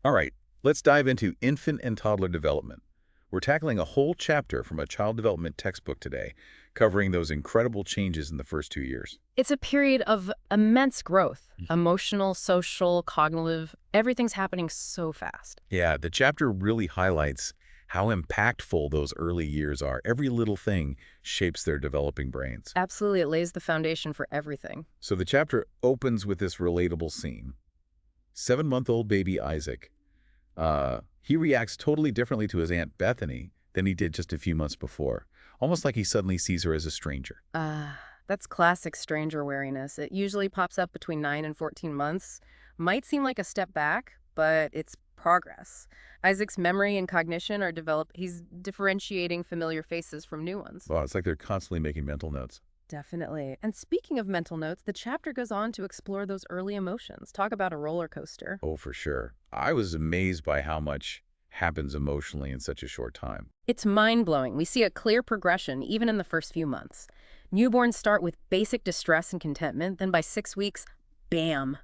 All right, let's dive into infant and toddler development. We're tackling a whole chapter from a child development textbook today, covering those incredible changes in the first 2 years. It's a period of immense growth, emotional, social, cognitive. Everything's happening so fast. Yeah, the chapter really highlights how impactful those early years are. Every little thing shapes their developing brains. Absolutely, it lays the foundation for everything. So the chapter opens with this relatable scene. 7-month-old baby Isaac. He reacts totally differently to his Aunt Bethany than he did just a few months before, almost like he suddenly sees her as a stranger. That's classic stranger wariness. It usually pops up between 9 and 14 months. Might seem like a step back, but it's progress. Isaac's memory and cognition are developed. He's differentiating familiar faces from new ones. Wow, it's like they're constantly making mental notes. Definitely. And speaking of mental notes, the chapter goes on to explore those early emotions. Talk about a roller coaster. Oh, for sure. I was amazed by how much happens emotionally in such a short time. It's mind-blowing. We see a clear progression even in the first few months. Newborns start with basic distress and contentment, then by 6 weeks, bam!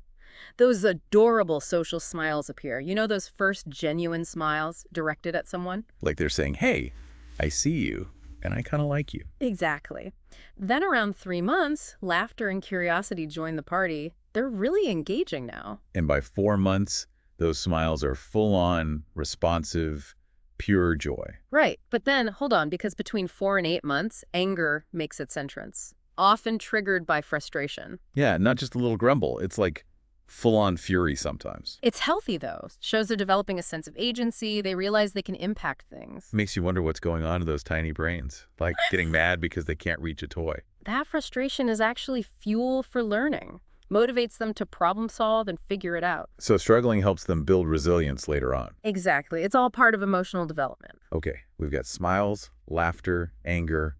Those adorable social smiles appear. You know, those first genuine smiles directed at someone? Like they're saying, hey, I see you, and I kind of like you. Exactly. Then around 3 months, laughter and curiosity join the party. They're really engaging now. And by 4 months, those smiles are full-on, responsive, pure joy. Right. But then, hold on, because between 4 and 8 months, anger makes its entrance, often triggered by frustration. Yeah, not just a little grumble. It's like full-on fury sometimes. It's healthy, though. Shows they're developing a sense of agency. They realize they can impact things. Makes you wonder what's going on in those tiny brains, like getting mad because they can't reach a toy. That frustration is actually fuel for learning. Motivates them to problem solve and figure it out. So struggling helps them build resilience later on. Exactly. It's all part of emotional development. Okay, we've got smiles, laughter, anger.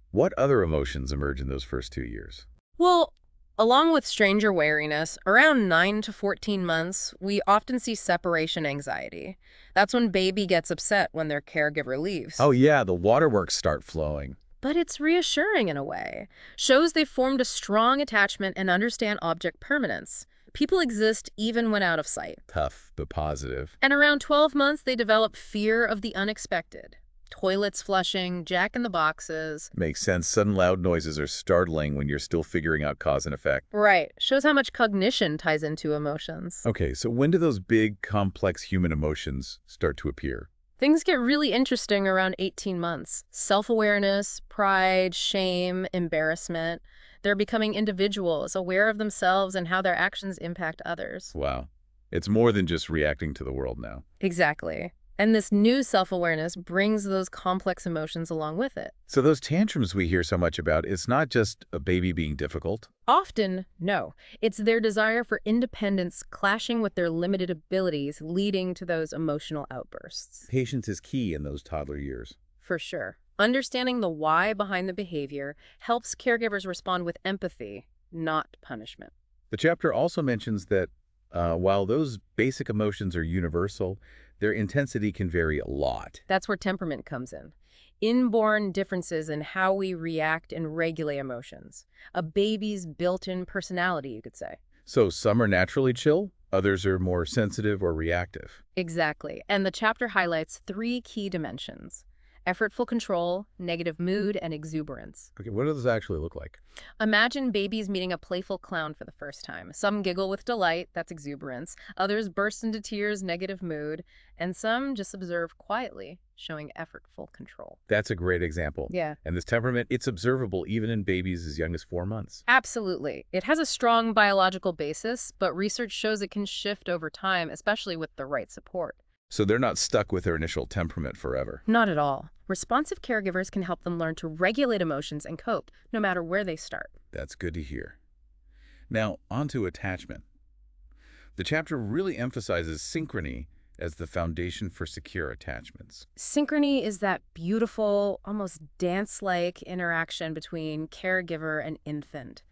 What other emotions emerge in those first 2 years? Well, along with stranger wariness, around 9 to 14 months, we often see separation anxiety. That's when baby gets upset when their caregiver leaves. Oh yeah, the waterworks start flowing. But it's reassuring in a way. Shows they've formed a strong attachment and understand object permanence. People exist even when out of sight. Tough, but positive. And around 12 months, they develop fear of the unexpected. Toilets flushing, jack-in-the-boxes. Makes sense. Sudden loud noises are startling when you're still figuring out cause and effect. Right. Shows how much cognition ties into emotions. Okay, so when do those big, complex human emotions start to appear? Things get really interesting around 18 months. Self-awareness, pride, shame, embarrassment. They're becoming individuals, aware of themselves and how their actions impact others. Wow. It's more than just reacting to the world now. Exactly. And this new self-awareness brings those complex emotions along with it. So those tantrums we hear so much about, it's not just a baby being difficult. Often, no. It's their desire for independence clashing with their limited abilities, leading to those emotional outbursts. Patience is key in those toddler years. For sure. Understanding the why behind the behavior helps caregivers respond with empathy, not punishment. The chapter also mentions that while those basic emotions are universal, their intensity can vary a lot. That's where temperament comes in. Inborn differences in how we react and regulate emotions. A baby's built-in personality, you could say. So some are naturally chill, others are more sensitive or reactive. Exactly. And the chapter highlights 3 key dimensions: effortful control, negative mood, and exuberance. Okay, what do those actually look like? Imagine babies meeting a playful clown for the first time. Some giggle with delight, that's exuberance. Others burst into tears, negative mood. And some just observe quietly, showing effortful control. That's a great example. Yeah. And this temperament, it's observable even in babies as young as 4 months. Absolutely. It has a strong biological basis, but research shows it can shift over time, especially with the right support. So they're not stuck with their initial temperament forever. Not at all. Responsive caregivers can help them learn to regulate emotions and cope, no matter where they start. That's good to hear. Now, on to attachment. The chapter really emphasizes synchrony as the foundation for secure attachments. Synchrony is that beautiful, almost dance-like interaction between caregiver and infant.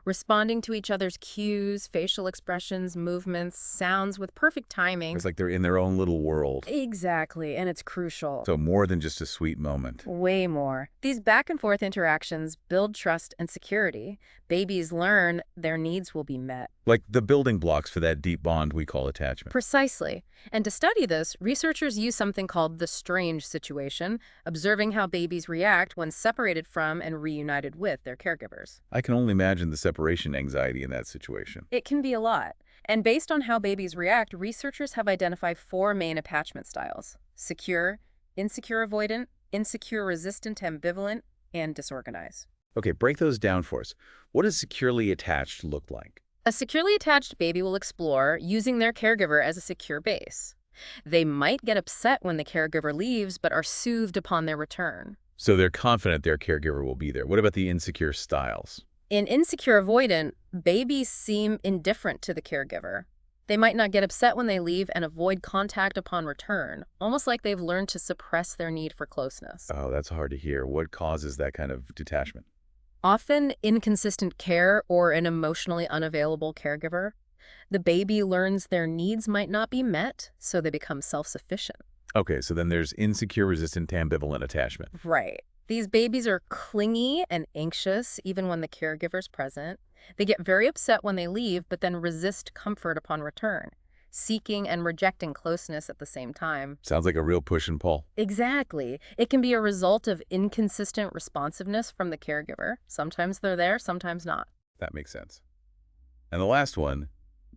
responding to each other's cues, facial expressions, movements, sounds with perfect timing. It's like they're in their own little world. Exactly, and it's crucial. So more than just a sweet moment. Way more. These back and forth interactions build trust and security. Babies learn their needs will be met. Like the building blocks for that deep bond we call attachment. Precisely. And to study this, researchers use something called the strange situation, observing how babies react when separated from and reunited with their caregivers. I can only imagine the separation anxiety in that situation. It can be a lot. And based on how babies react, researchers have identified 4 main attachment styles: secure, insecure avoidant, insecure resistant ambivalent, and disorganized. Okay, break those down for us. What does securely attached look like? A securely attached baby will explore using their caregiver as a secure base. They might get upset when the caregiver leaves, but are soothed upon their return. So they're confident their caregiver will be there. What about the insecure styles? In insecure avoidant, babies seem indifferent to the caregiver. They might not get upset when they leave and avoid contact upon return, almost like they've learned to suppress their need for closeness. Oh, that's hard to hear. What causes that kind of detachment? Often inconsistent care or an emotionally unavailable caregiver. The baby learns their needs might not be met, so they become self-sufficient. Okay, so then there's insecure resistant ambivalent attachment. Right. These babies are clingy and anxious even when the caregiver's present. They get very upset when they leave, but then resist comfort upon return, seeking and rejecting closeness at the same time. Sounds like a real push and pull. Exactly. It can be a result of inconsistent responsiveness from the caregiver. Sometimes they're there, sometimes not. That makes sense. And the last one,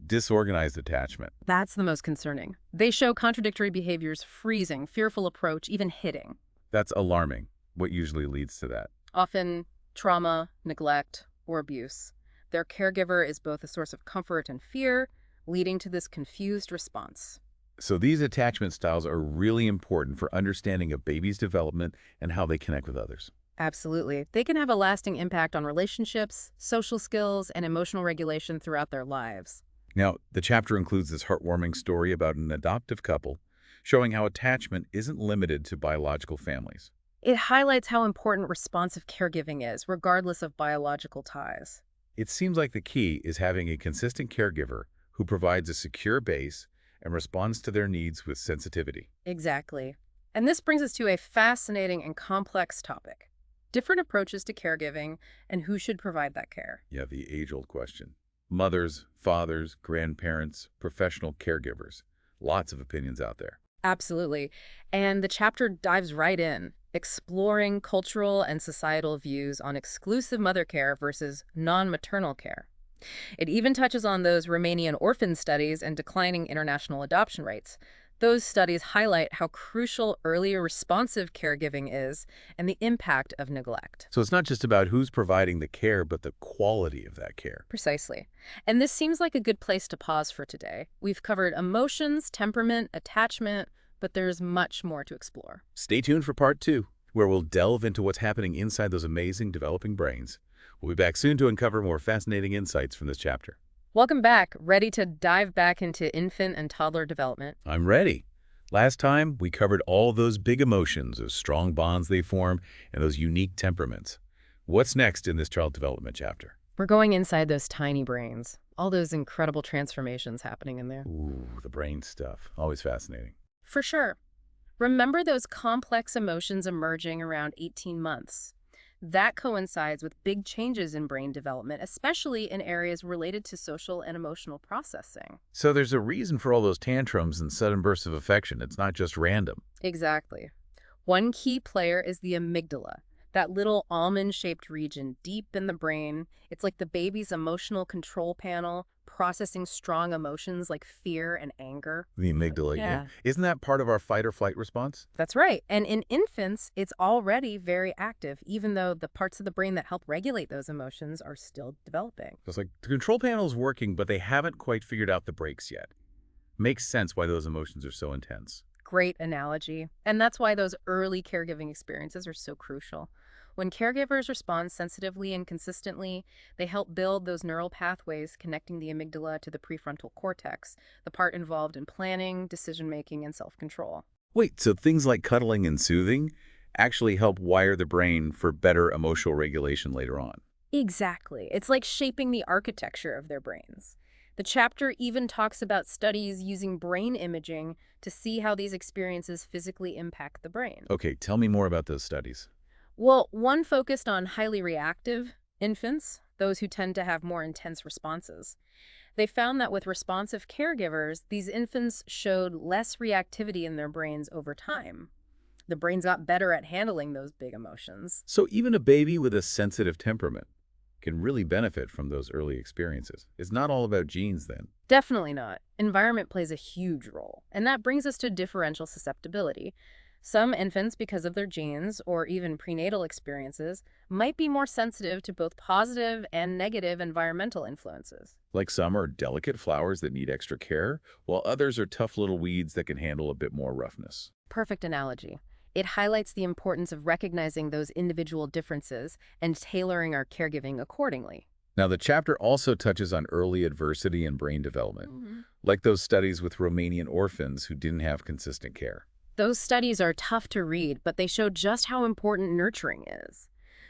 disorganized attachment. That's the most concerning. They show contradictory behaviors: freezing, fearful approach, even hitting. That's alarming. What usually leads to that? Often trauma, neglect, or abuse. Their caregiver is both a source of comfort and fear, leading to this confused response. So these attachment styles are really important for understanding a baby's development and how they connect with others. Absolutely. They can have a lasting impact on relationships, social skills, and emotional regulation throughout their lives. Now, the chapter includes this heartwarming story about an adoptive couple, showing how attachment isn't limited to biological families. It highlights how important responsive caregiving is, regardless of biological ties. It seems like the key is having a consistent caregiver who provides a secure base and responds to their needs with sensitivity. Exactly. And this brings us to a fascinating and complex topic: different approaches to caregiving and who should provide that care. Yeah, the age-old question. Mothers, fathers, grandparents, professional caregivers. Lots of opinions out there. Absolutely. And the chapter dives right in, exploring cultural and societal views on exclusive mother care versus non-maternal care. It even touches on those Romanian orphan studies and declining international adoption rates. Those studies highlight how crucial earlier responsive caregiving is and the impact of neglect. So it's not just about who's providing the care, but the quality of that care. Precisely. And this seems like a good place to pause for today. We've covered emotions, temperament, attachment, but there's much more to explore. Stay tuned for part 2, where we'll delve into what's happening inside those amazing developing brains. We'll be back soon to uncover more fascinating insights from this chapter. Welcome back. Ready to dive back into infant and toddler development? I'm ready. Last time, we covered all those big emotions, those strong bonds they form, and those unique temperaments. What's next in this child development chapter? We're going inside those tiny brains. All those incredible transformations happening in there. Ooh, the brain stuff. Always fascinating. For sure. Remember those complex emotions emerging around 18 months? That coincides with big changes in brain development, especially in areas related to social and emotional processing. So there's a reason for all those tantrums and sudden bursts of affection. It's not just random. Exactly. One key player is the amygdala, that little almond-shaped region deep in the brain. It's like the baby's emotional control panel, processing strong emotions like fear and anger. The amygdala, yeah. Isn't that part of our fight or flight response? That's right. And in infants, it's already very active, even though the parts of the brain that help regulate those emotions are still developing. It's like the control panel is working, but they haven't quite figured out the brakes yet. Makes sense why those emotions are so intense. Great analogy. And that's why those early caregiving experiences are so crucial. When caregivers respond sensitively and consistently, they help build those neural pathways connecting the amygdala to the prefrontal cortex, the part involved in planning, decision-making, and self-control. Wait, so things like cuddling and soothing actually help wire the brain for better emotional regulation later on? Exactly. It's like shaping the architecture of their brains. The chapter even talks about studies using brain imaging to see how these experiences physically impact the brain. Okay, tell me more about those studies. Well, one focused on highly reactive infants, those who tend to have more intense responses. They found that with responsive caregivers, these infants showed less reactivity in their brains over time. The brains got better at handling those big emotions. So even a baby with a sensitive temperament can really benefit from those early experiences. It's not all about genes then. Definitely not. Environment plays a huge role, and that brings us to differential susceptibility. Some infants, because of their genes or even prenatal experiences, might be more sensitive to both positive and negative environmental influences. Like some are delicate flowers that need extra care, while others are tough little weeds that can handle a bit more roughness. Perfect analogy. It highlights the importance of recognizing those individual differences and tailoring our caregiving accordingly. Now, the chapter also touches on early adversity and brain development, like those studies with Romanian orphans who didn't have consistent care. Those studies are tough to read, but they show just how important nurturing is.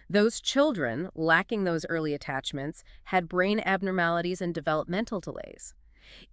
Those children, lacking those early attachments, had brain abnormalities and developmental delays.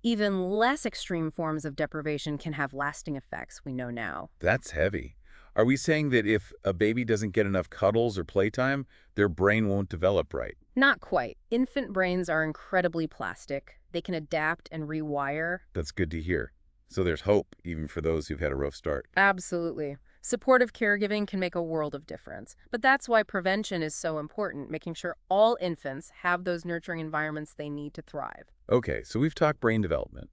Even less extreme forms of deprivation can have lasting effects, we know now. That's heavy. Are we saying that if a baby doesn't get enough cuddles or playtime, their brain won't develop right? Not quite. Infant brains are incredibly plastic. They can adapt and rewire. That's good to hear. So there's hope, even for those who've had a rough start. Absolutely. Supportive caregiving can make a world of difference. But that's why prevention is so important, making sure all infants have those nurturing environments they need to thrive. Okay, so we've talked brain development.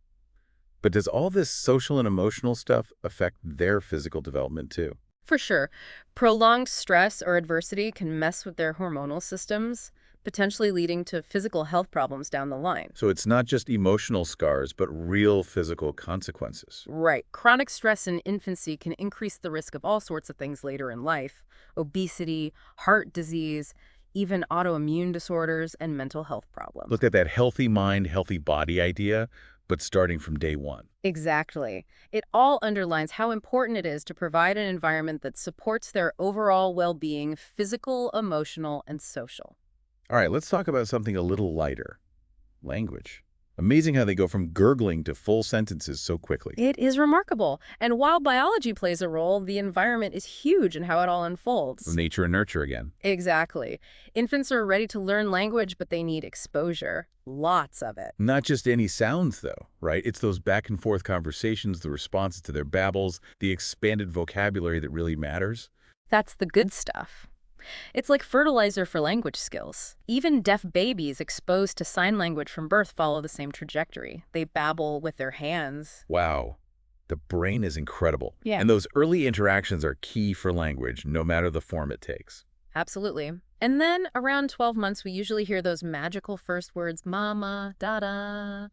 But does all this social and emotional stuff affect their physical development too? For sure, prolonged stress or adversity can mess with their hormonal systems, potentially leading to physical health problems down the line. So it's not just emotional scars, but real physical consequences. Right. Chronic stress in infancy can increase the risk of all sorts of things later in life: obesity, heart disease, even autoimmune disorders, and mental health problems. Look at that healthy mind, healthy body idea, but starting from day one. Exactly. It all underlines how important it is to provide an environment that supports their overall well-being, physical, emotional, and social. All right, let's talk about something a little lighter. Language. Amazing how they go from gurgling to full sentences so quickly. It is remarkable. And while biology plays a role, the environment is huge in how it all unfolds. Nature and nurture again. Exactly. Infants are ready to learn language, but they need exposure. Lots of it. Not just any sounds, though, right? It's those back and forth conversations, the responses to their babbles, the expanded vocabulary that really matters. That's the good stuff. It's like fertilizer for language skills. Even deaf babies exposed to sign language from birth follow the same trajectory. They babble with their hands. Wow. The brain is incredible. Yeah. And those early interactions are key for language, no matter the form it takes. Absolutely. And then around 12 months, we usually hear those magical first words, mama, dada.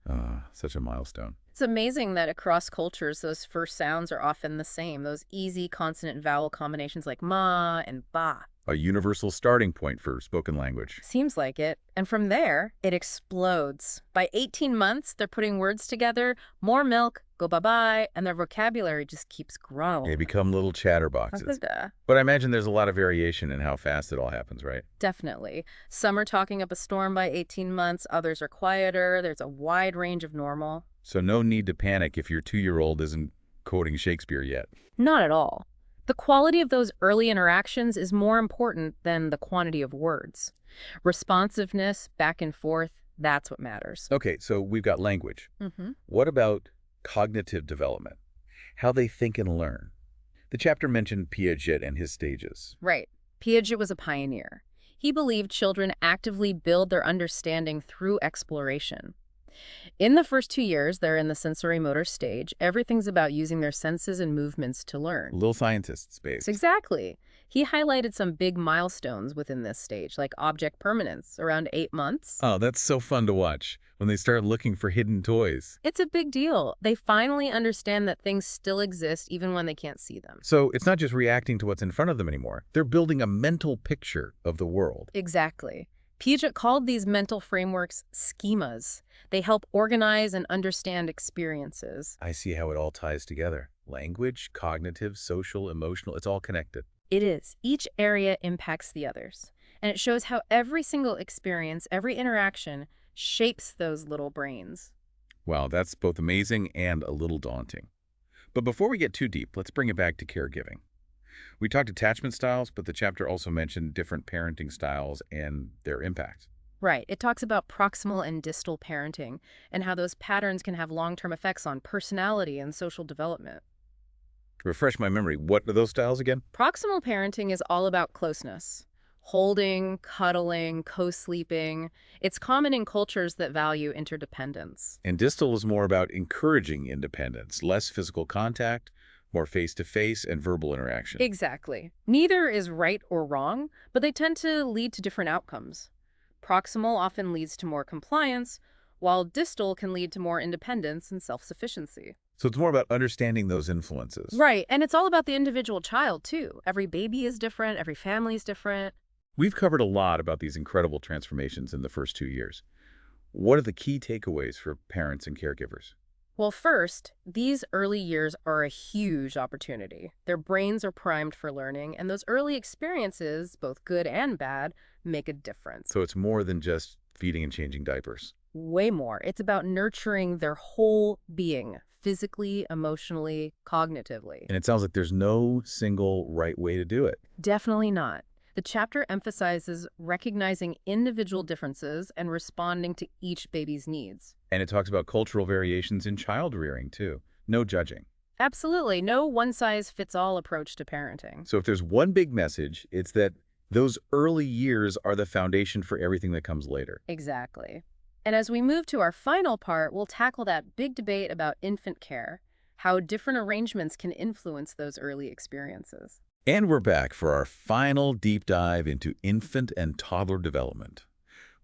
Such a milestone. It's amazing that across cultures, those first sounds are often the same. Those easy consonant vowel combinations like ma and ba. A universal starting point for spoken language. Seems like it. And from there, it explodes. By 18 months, they're putting words together, more milk, go bye-bye, and their vocabulary just keeps growing. They become little chatterboxes. But I imagine there's a lot of variation in how fast it all happens, right? Definitely. Some are talking up a storm by 18 months, others are quieter. There's a wide range of normal. So no need to panic if your 2-year-old isn't quoting Shakespeare yet. Not at all. The quality of those early interactions is more important than the quantity of words. Responsiveness, back and forth, that's what matters. Okay, so we've got language. What about cognitive development? How they think and learn? The chapter mentioned Piaget and his stages. Right. Piaget was a pioneer. He believed children actively build their understanding through exploration. In the first 2 years, they're in the sensory motor stage. Everything's about using their senses and movements to learn. Little scientist space. Exactly. He highlighted some big milestones within this stage, like object permanence, around 8 months. Oh, that's so fun to watch when they start looking for hidden toys. It's a big deal. They finally understand that things still exist even when they can't see them. So it's not just reacting to what's in front of them anymore. They're building a mental picture of the world. Exactly. Piaget called these mental frameworks schemas. They help organize and understand experiences. I see how it all ties together. Language, cognitive, social, emotional, it's all connected. It is. Each area impacts the others. And it shows how every single experience, every interaction shapes those little brains. Wow, that's both amazing and a little daunting. But before we get too deep, let's bring it back to caregiving. We talked attachment styles, but the chapter also mentioned different parenting styles and their impact. Right. It talks about proximal and distal parenting and how those patterns can have long-term effects on personality and social development. Refresh my memory, what are those styles again? Proximal parenting is all about closeness. Holding, cuddling, co-sleeping. It's common in cultures that value interdependence. And distal is more about encouraging independence, less physical contact, more face-to-face and verbal interaction. Exactly. Neither is right or wrong, but they tend to lead to different outcomes. Proximal often leads to more compliance, while distal can lead to more independence and self-sufficiency. So it's more about understanding those influences. Right, and it's all about the individual child, too. Every baby is different, every family is different. We've covered a lot about these incredible transformations in the first 2 years. What are the key takeaways for parents and caregivers? Well, first, these early years are a huge opportunity. Their brains are primed for learning, and those early experiences, both good and bad, make a difference. So it's more than just feeding and changing diapers. Way more. It's about nurturing their whole being, physically, emotionally, cognitively. And it sounds like there's no single right way to do it. Definitely not. The chapter emphasizes recognizing individual differences and responding to each baby's needs. And it talks about cultural variations in child rearing, too. No judging. Absolutely. No one-size-fits-all approach to parenting. So if there's one big message, it's that those early years are the foundation for everything that comes later. Exactly. And as we move to our final part, we'll tackle that big debate about infant care, how different arrangements can influence those early experiences. And we're back for our final deep dive into infant and toddler development.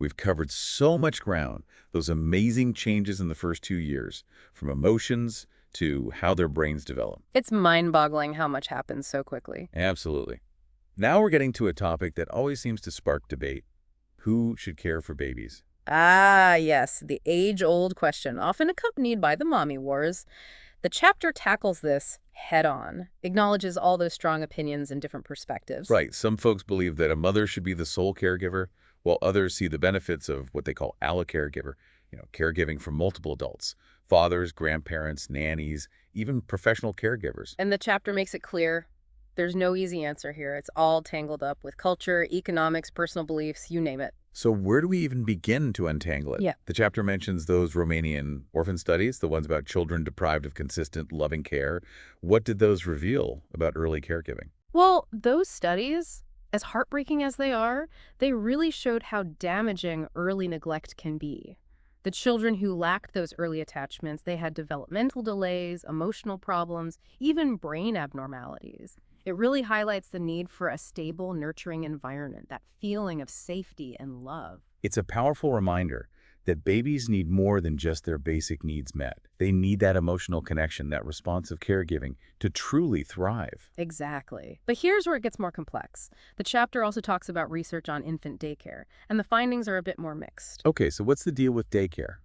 We've covered so much ground, those amazing changes in the first 2 years, from emotions to how their brains develop. It's mind-boggling how much happens so quickly. Absolutely. Now we're getting to a topic that always seems to spark debate. Who should care for babies? Ah, yes, the age-old question, often accompanied by the mommy wars. The chapter tackles this head-on, acknowledges all those strong opinions and different perspectives. Right. Some folks believe that a mother should be the sole caregiver, while others see the benefits of what they call allocaregiver, caregiving for multiple adults, fathers, grandparents, nannies, even professional caregivers. And the chapter makes it clear there's no easy answer here. It's all tangled up with culture, economics, personal beliefs, you name it. So where do we even begin to untangle it? Yeah. The chapter mentions those Romanian orphan studies, the ones about children deprived of consistent, loving care. What did those reveal about early caregiving? Well, those studies, as heartbreaking as they are, they really showed how damaging early neglect can be. The children who lacked those early attachments, they had developmental delays, emotional problems, even brain abnormalities. It really highlights the need for a stable, nurturing environment, that feeling of safety and love. It's a powerful reminder that babies need more than just their basic needs met. They need that emotional connection, that responsive caregiving to truly thrive. Exactly. But here's where it gets more complex. The chapter also talks about research on infant daycare, and the findings are a bit more mixed. Okay, so what's the deal with daycare?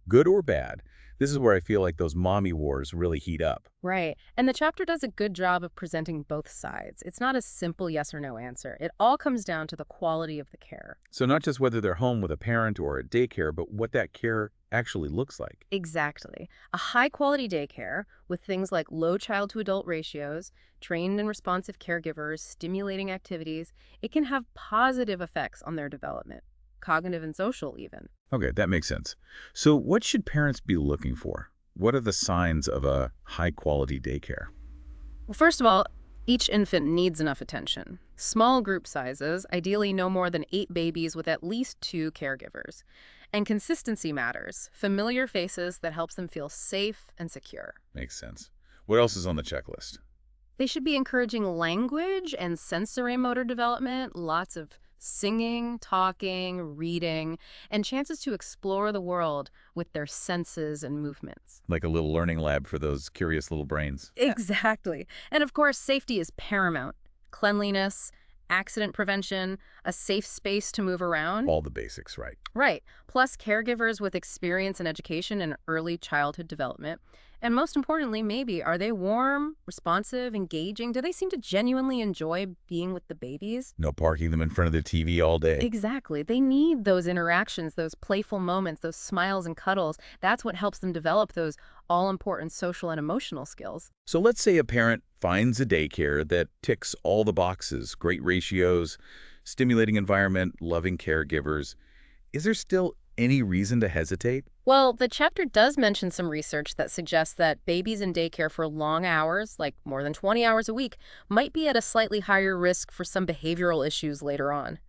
Good or bad? This is where I feel like those mommy wars really heat up. Right. And the chapter does a good job of presenting both sides. It's not a simple yes or no answer. It all comes down to the quality of the care. So not just whether they're home with a parent or at daycare, but what that care actually looks like. Exactly. A high-quality daycare with things like low child-to-adult ratios, trained and responsive caregivers, stimulating activities, it can have positive effects on their development, cognitive and social even. Okay, that makes sense. So what should parents be looking for? What are the signs of a high-quality daycare? Well, first of all, each infant needs enough attention. Small group sizes, ideally no more than 8 babies with at least 2 caregivers. And consistency matters. Familiar faces that helps them feel safe and secure. Makes sense. What else is on the checklist? They should be encouraging language and sensory motor development, lots of singing, talking, reading, and chances to explore the world with their senses and movements. Like a little learning lab for those curious little brains. Exactly. And of course, safety is paramount. Cleanliness, accident prevention, a safe space to move around. All the basics, right? Right. Plus caregivers with experience and education in early childhood development. And most importantly, maybe, are they warm, responsive, engaging? Do they seem to genuinely enjoy being with the babies? No parking them in front of the TV all day. Exactly. They need those interactions, those playful moments, those smiles and cuddles. That's what helps them develop those all-important social and emotional skills. So let's say a parent finds a daycare that ticks all the boxes, great ratios, stimulating environment, loving caregivers. Is there still any reason to hesitate? Well, the chapter does mention some research that suggests that babies in daycare for long hours, like more than 20 hours a week, might be at a slightly higher risk for some behavioral issues later on.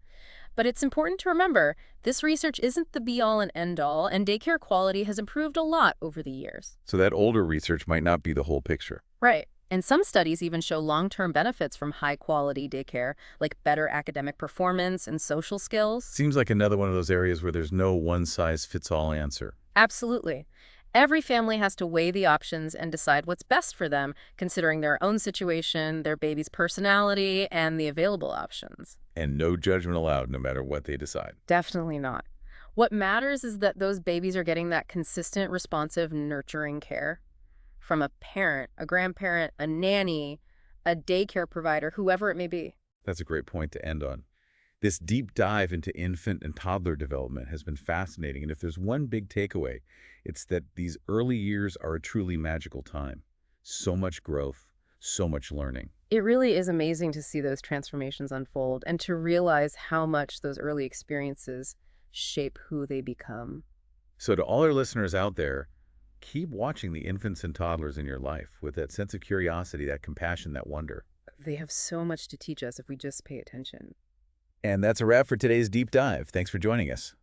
But it's important to remember, this research isn't the be-all and end-all, and daycare quality has improved a lot over the years. So that older research might not be the whole picture. Right. And some studies even show long-term benefits from high-quality daycare, like better academic performance and social skills. Seems like another one of those areas where there's no one-size-fits-all answer. Absolutely. Every family has to weigh the options and decide what's best for them, considering their own situation, their baby's personality, and the available options. And no judgment allowed, no matter what they decide. Definitely not. What matters is that those babies are getting that consistent, responsive, nurturing care from a parent, a grandparent, a nanny, a daycare provider, whoever it may be. That's a great point to end on. This deep dive into infant and toddler development has been fascinating, and if there's one big takeaway, it's that these early years are a truly magical time. So much growth, so much learning. It really is amazing to see those transformations unfold and to realize how much those early experiences shape who they become. So to all our listeners out there, keep watching the infants and toddlers in your life with that sense of curiosity, that compassion, that wonder. They have so much to teach us if we just pay attention. And that's a wrap for today's deep dive. Thanks for joining us.